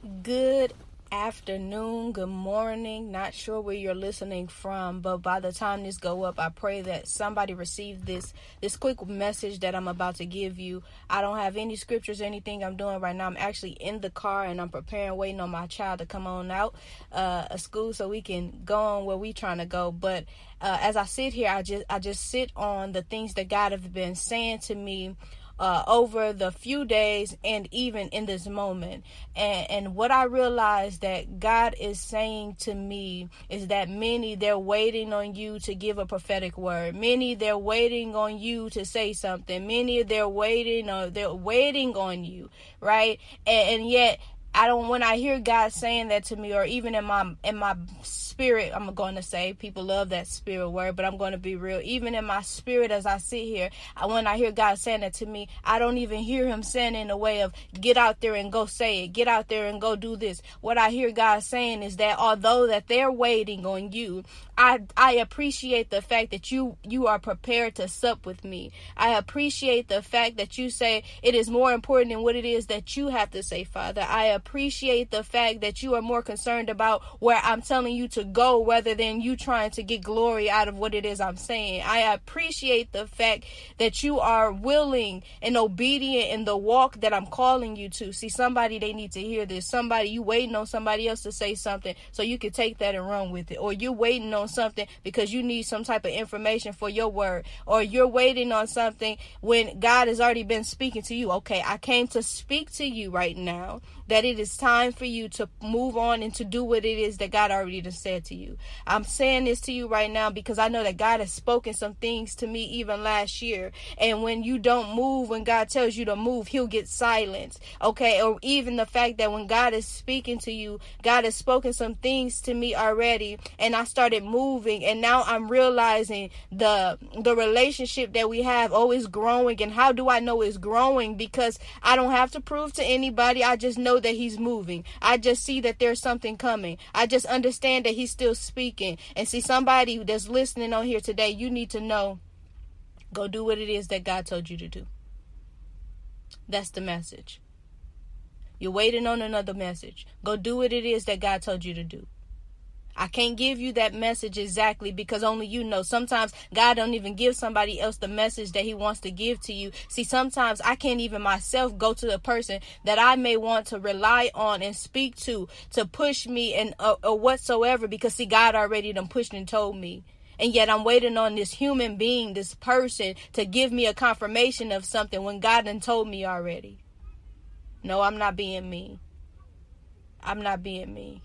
Good afternoon, good morning. Not sure where you're listening from, but by the time this go up, I pray that somebody received this quick message that I'm about to give you. I don't have any scriptures or anything I'm doing right now. I'm actually in the car and I'm preparing, waiting on my child to come on out of school so we can go on where we trying to go. But as I sit here, I just sit on the things that God has been saying to me over the few days and even in this moment. And what I realized that God is saying to me is that many, they're waiting on you to give a prophetic word. Many, they're waiting on you to say something. Many, they're waiting on you, right? And yet, when I hear God saying that to me, or even in my spirit, I'm going to say, people love that spirit word, but I'm going to be real. Even in my spirit, as I sit here, when I hear God saying that to me, I don't even hear him saying in a way of get out there and go say it, get out there and go do this. What I hear God saying is that although that they're waiting on you, I appreciate the fact that you are prepared to sup with me. I appreciate the fact that you say it is more important than what it is that you have to say, Father. I appreciate the fact that you are more concerned about where I'm telling you to go rather than you trying to get glory out of what it is I'm saying. I appreciate the fact that you are willing and obedient in the walk that I'm calling you to. See, somebody, they need to hear this. Somebody, you waiting on somebody else to say something so you can take that and run with it. Or you're waiting on something because you need some type of information for your word. Or you're waiting on something when God has already been speaking to you. Okay, I came to speak to you right now that it is time for you to move on and to do what it is that God already just said to you. I'm saying this to you right now because I know that God has spoken some things to me even last year. And when you don't move, when God tells you to move, he'll get silence. Okay, or even the fact that when God is speaking to you, God has spoken some things to me already, and I started moving, and now I'm realizing the relationship that we have is growing. And how do I know it's growing? Because I don't have to prove to anybody. I just know that he's moving. I just see that there's something coming. I just understand that he's still speaking. And see, somebody that's listening on here today, you need to know, go do what it is that God told you to do. That's the message. You're waiting on another message. Go do what it is that God told you to do. I can't give you that message exactly because only you know. Sometimes God don't even give somebody else the message that he wants to give to you. See, sometimes I can't even myself go to the person that I may want to rely on and speak to push me and or whatsoever, because see, God already done pushed and told me. And yet I'm waiting on this human being, this person, to give me a confirmation of something when God done told me already. No, I'm not being me. I'm not being me.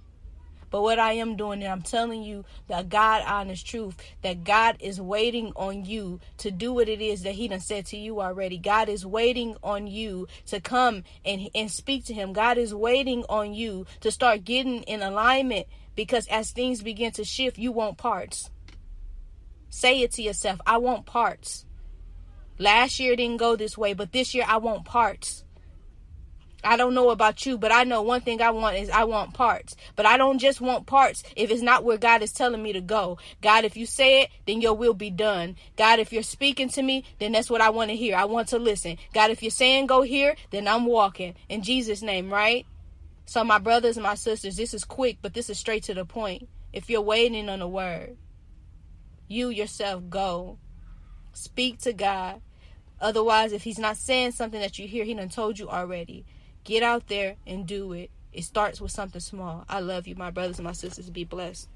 But what I am doing, and I'm telling you the God honest truth, that God is waiting on you to do what it is that he done said to you already. God is waiting on you to come and speak to him. God is waiting on you to start getting in alignment, because as things begin to shift, you want parts. Say it to yourself, I want parts. Last year didn't go this way, but this year I want parts. I don't know about you, but I know one thing I want parts. But I don't just want parts if it's not where God is telling me to go. God, if you say it, then your will be done. God, if you're speaking to me, then that's what I want to hear. I want to listen. God, if you're saying go here, then I'm walking. In Jesus' name, right? So my brothers and my sisters, this is quick, but this is straight to the point. If you're waiting on a word, you yourself go. Speak to God. Otherwise, if he's not saying something that you hear, he done told you already. Get out there and do it. It starts with something small. I love you, my brothers and my sisters. Be blessed.